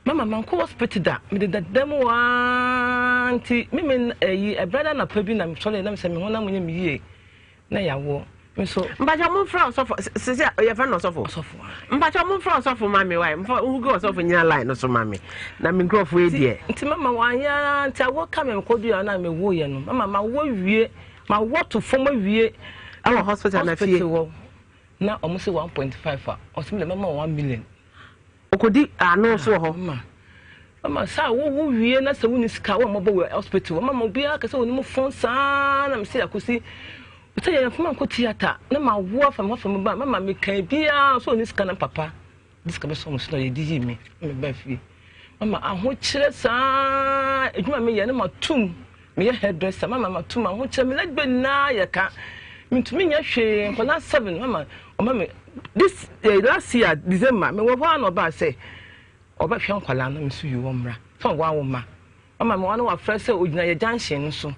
Mama manko hospital da me de demo anti me a brother na pa bi na so le na me se me hona munye me yie na yawo me so mbaja mo fra so se ye fa no so fo mbaja mo fra so fo mami why mfa who go so fo nyina line no so mami na me nkrofo e die nti mama wanya nti awo ka me kodu ya na me wo ye no mama ma wo wie ma wo to fo ma wie awo hospital na fie na omo se 1.5 a o se me mama 1 million okodi ano so ho mama sa wo wie na se woni sika wo mo bo hospital mama obi aka se woni mo fon sa na me se akosi uta ya fuma ko theater na ma wo afam ba mama me kan bia so woni sika na papa diska be so mo so ye di me ba fie mama aho kire sa edwuma me ye na matum me ye hairdresser mama matum aho kire me lagbe na ye ka mitumi nya hwe ko na 7 mama me this last year December me wo no ba say oba hwe nkwala na me so yi wo mra so wa wo ma mama me wana wa frese ogina ye junction no so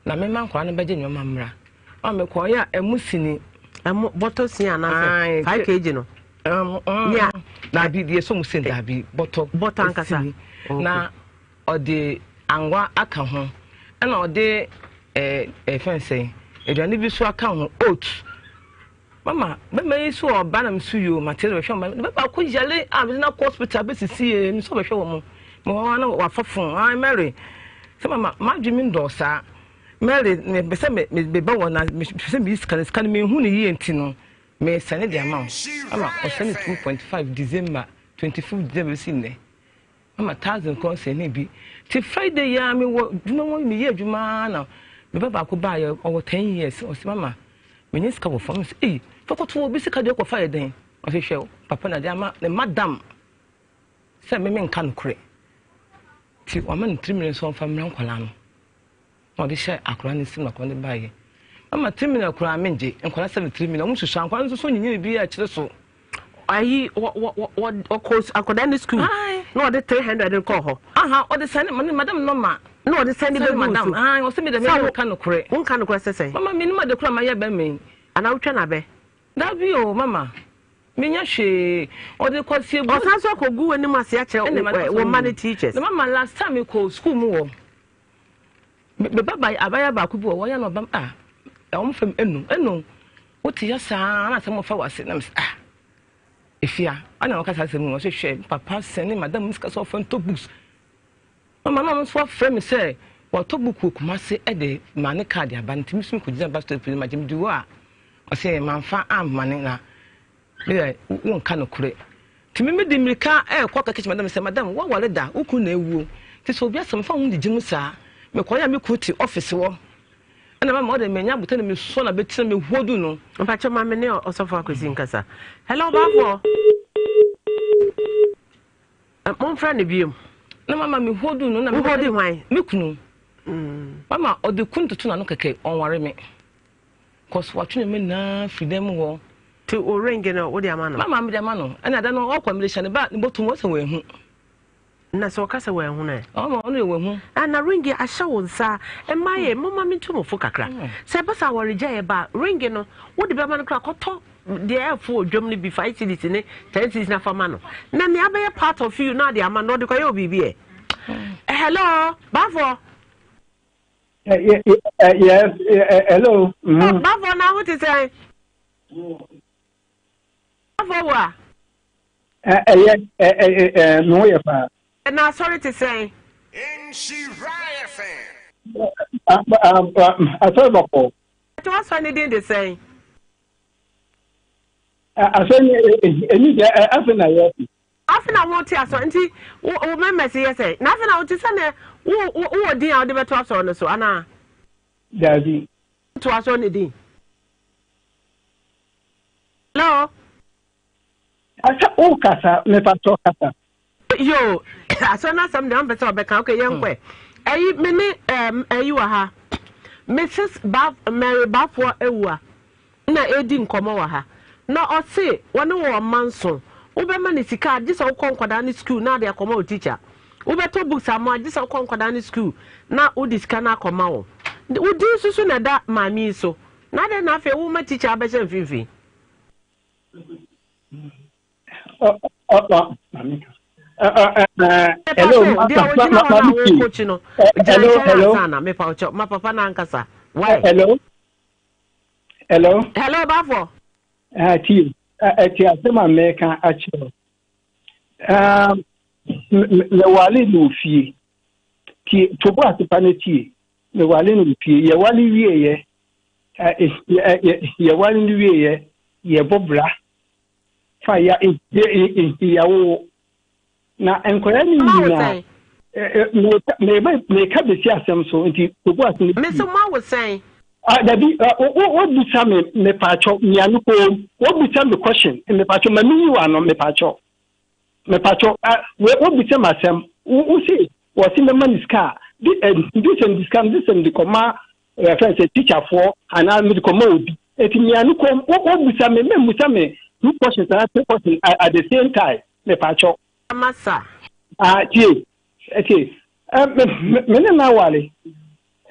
na me man nkwala na beje nyoma mra mama me ko ya emusini bottle sin ana 5 kg no yeah na bi die so musin da bi bottle ankasa na ode anwa aka ho na ode fence eduane bi so aka ho oat mama me so oba na msu yo material hwe mama ba ko yale na hospital be sisi mi so be hwe wo mo na wa fofon ai Mary se mama ma dwumi ndosa Mary me be se me ba wona me se me scan me hu ne yi enti no me sane de amount mama o sane 2.5 December 25 December sinne mama 1000 ko se ne bi ti Friday ya me wo dwuma wo me ye dwuma na me ba ko ba ya over 10 years o se mama me ni ska wo fam se fokoto obi sika de ko fa yeden o se hwe papa na de ama ne madam se me nka nkure ti o ma ntrimire so fa mra nkwala no o de hye akora ne sim na ko ne baye mama trimire akora menje nkwala 73 million mu hwehwa nkwala so nyinyi bi ya kire so ayi o course akoda ne school no de 300 ko ho aha o de send madam no ma no de send be madam o se me de me nka nkure nka nkure sese mama me ni ma de kura ma ye ba me ana utwa na be Dabi o mama menya hwe o de kwasi egu osanso ko gu wani mase a kire wo man teachers mama last time ko school mu wo be baba abaya ba ku bi wo ya no bam o mo fam enu o ti ya sa na se mo fa wase na efia ana o kasa se mu o se hwe papa sene madam muska so fa to books mama na mo so fa me say wa to book ku ma se e de mane card aba ntimi sum ko gina ba stop ma jim di wo a o se manfa amane na be won ka no kure timi me di mirika kwa ka kichi madam se madam wo wale da uku na ewuo ti so obi asem fa hun di jim saa me ko ya me ku ti office wo na mama o de menya buta na me so na be tira me hodu no mpa cho mama ne osofo akwesi nkasa hello babo mon friend ne biem na mama me hodu no na me hodu hwan me kunu mama o de kuntutu na no keke onware me cause what you mean na freedom wo to o ring no wo de amano mama me de amano ana da no o kwamilation ba ni botum wo se we hu na so kasa we hu na o ma ono we hu ana ring a hye wo nsa e maye mama me ntumo fo kakra se ba sa wo reja e ba ring no wo de be ma no kra koto de afo odwom ni bi 5 cities ni 10 cities na fama no na me abaye part of you na de amano de koyo bibi e hello bafo yes, hello. Bafo na what is say? Bafo wa? No ya fa. Na sorry to say. Nhyira fan. I saw before. What's funny thing they say? I said any after yes. After I want to so nti o member say yes. Na after I want to say wo din a de beto aso no so ana Daddy to aso ne din hello asa o kasa me pa to kasa yo aso na sam de am beto obeka okay yenkwe ayi me ni ayi wa ha Mrs. Mary Bafo ewua na edi nkomo wa ha na o se woni wo manso wo be ma ni sika agisa wo konkwada ni school na de akoma o teacher wo beto books am agisa wo konkwada ni school na wo diska na akoma wo di susu na da mami so na de na fe wo ma teacher abese mfifi Hello, my papa Nankasa. Why? Hello. Hello, Bafo. Team. Sema American actually. Me wale no fie. Ti tobo asipane ti. Me wale no fie. Ye wale wie ye. Ye wale no wie ye. Ye bobra. Fa ya ya wo. Na enkwara ni na me ka besi asem so nti tobo asipane. Me so ma was saying Dabi, what do some me pacho, Mianuko, what do some question in the pacho, Manu, and on me pacho. Me pacho, what do some assem, who see, what's in the money's car, this and this and the comma, friends, a teacher for, and I'm the commode. At Mianuko, what do some me, two questions and three questions at the same time, me pacho. Massa. Menawali.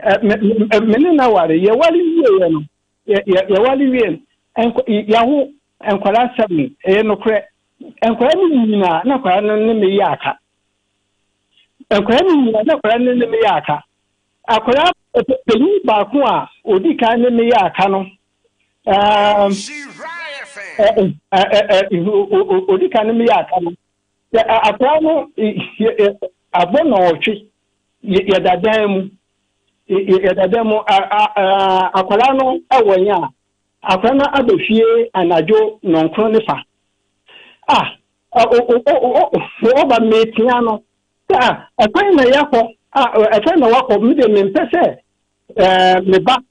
Menina wale ye wali wie no ye wali wie yahu enkwala sabi no kre enkwala ni nyina na kwala no me yaka enkwala ni nyina na kwala no me yaka akwala peni ba ko a odi ka ne me yaka no odi ka ne me yaka no akwala no abono otwe ye dadan mu yadademo akwala no awanya akwala no abefie anajo nonkro ne fa ba metia no akwai na yakọ akwai na wakọ mi de mempese meba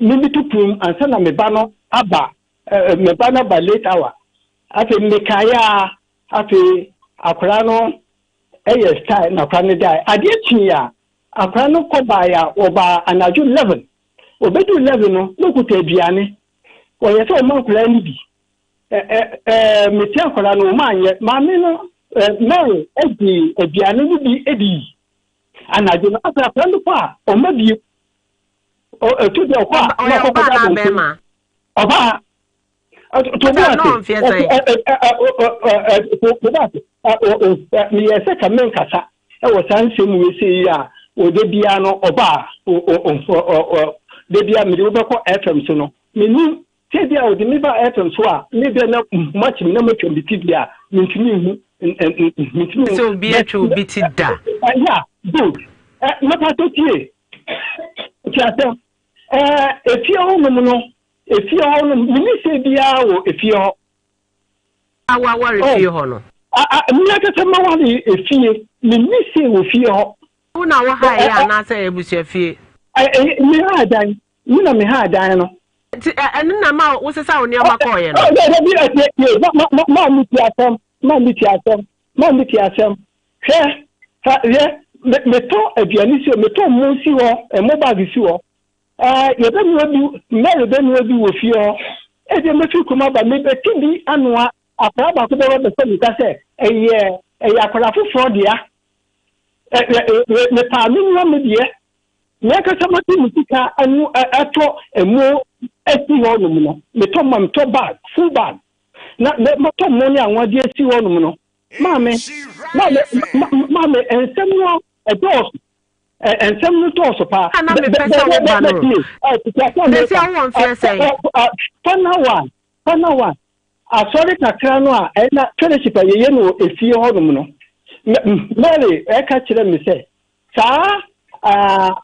mi tupum ansa na meba no aba meba na ba late hour afi mekaya afi akwala no style na kwani dai adie tia akwa no koba ya oba anaju 11 obedu 11 no kuta aduane oye se o man kula ni bi metia kwala no manye mame no mary edi aduane ni bi edi anaju no asa kwala no pa o ma bi o to de kwa na kokoda bema oba to mi yese ka men kasa e wo sanse mu wese ya o de bia no oba de bia mi de ko FM so no menu te bia o de mi ba FM so a mi de na match mi na match bi ti bia mi ntumi hu so bi atwo bi ti da ya good na pa to tie tiata efie ho no efie ho no mi se bia wo efie ho awa efie ho no mi akata ma wale efie mi se wo fie ho una wo ha ya na say ebusu fie mi ha dan mi na mi ha dan no enu na ma wo se sa wo ne ma ko ye no ma mi ti asem hwe fa ye me to aduani si me to mo si ho mo bag si ho ye be no bi wo fie ho e de me fi kuma ba me be tibi anoa akra ba ko be se mi ka se eye akra fofo dia me pa mi no me die me ka se mati musika anu ato emu esi ho no no me to bag full bag na me to mo ni anwa die esi ho no no mame ensem no edos ensem no to so pa ana me pesa wo ba no me se won fe say pana one asori kakra no a na fellowship ye no efie ho no no mary e ka kire me say sa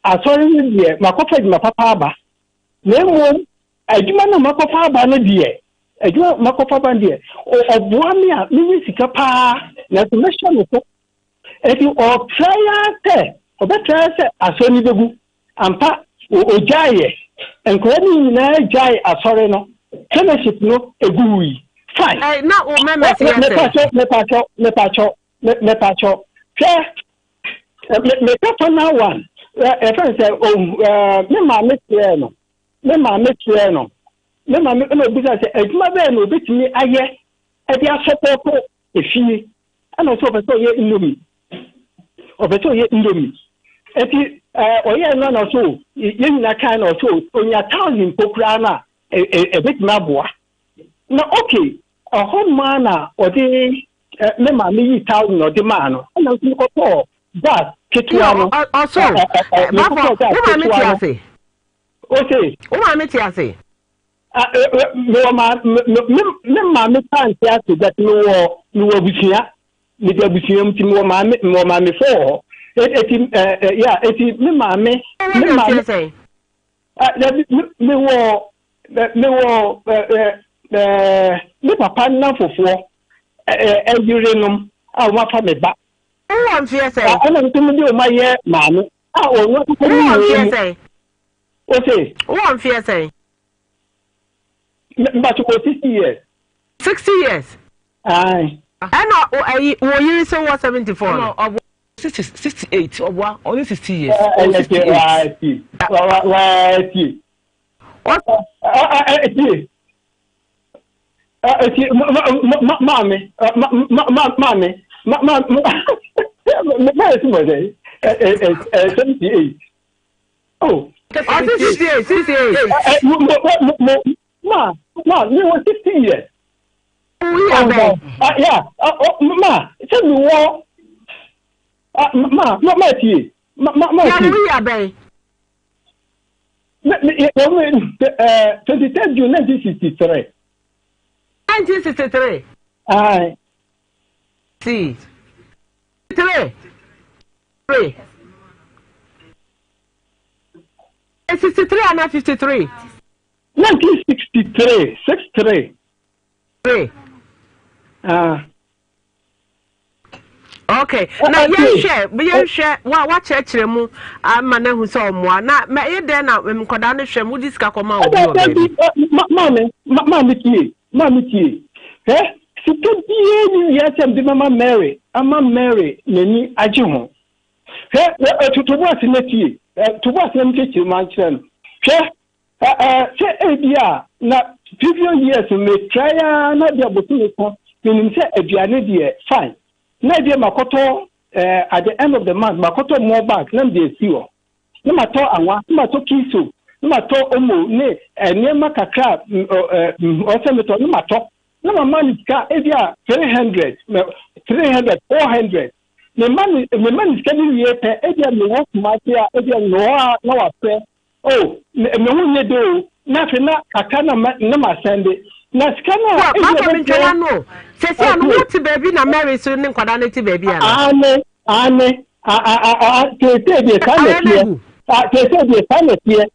asori ni die makofa di mapapa aba na emu adwuma no makofa aba no die adwuma makofa aba die oboa me a me sika pa na to me sha no so eti o try se asori begu ampa o jaye enkwani na jaye asori no fellowship no eguwi fine na o meme se me pacho me ka na one e fa se me ma me tie no bisa se adwuma be no betimi aye e dia support efie ana so be so ye indomie eti oye no na so ye nyina kan na so onya 1000 pokura na e betimi aboa na okay a home man na odi me ma me yi 1000 no de ma no na nso ko to gas ketua no also bafo wo ma me ti ase o say wo ma me ti ase me ma me tan ti ase that me wo busia me de busia mti me ma me fo eti me ma me say me papa na fofo eyirenum a ma fa me ba who am fear say ana ntum de o ma ye ma me o no ko fear say o say who am fear say but to 60 years 60 years aye and wo you say what 74 no 68 obwa only 60 years what mommy 78 oh 68 ma you were 60 years yeah ma tell me what ma tie ma yeah bay 23 June 1963 1963 aye see 3 63 and 53 1963 63 3 okay na yen share wa chekire mu ama na hu so omoa na me ye den na mkoda no hwem udi sika koma obi obi mama tie sika die ni ya tem de mama Mary ama Mary nani age ho tutubo asinati tubo asinati ma kire no ebia na previous years me try na dia botu ko nim se aduane de fine na dia makoto at the end of the month makoto more back na dey see o na mato anwa na mato kiso na mato omo ne enema kakra o se meto na mato na mama ni ka ebia 300 400 me man ska ni yete ebia me wo matia ebia no na wa pe oh me hunye do na fe na kakra na ma sende na skana ma me ntwa no se se anu wuti baby na Mary so ne nkwada ne ti baby ana ane tete de kane tie tete de kane tie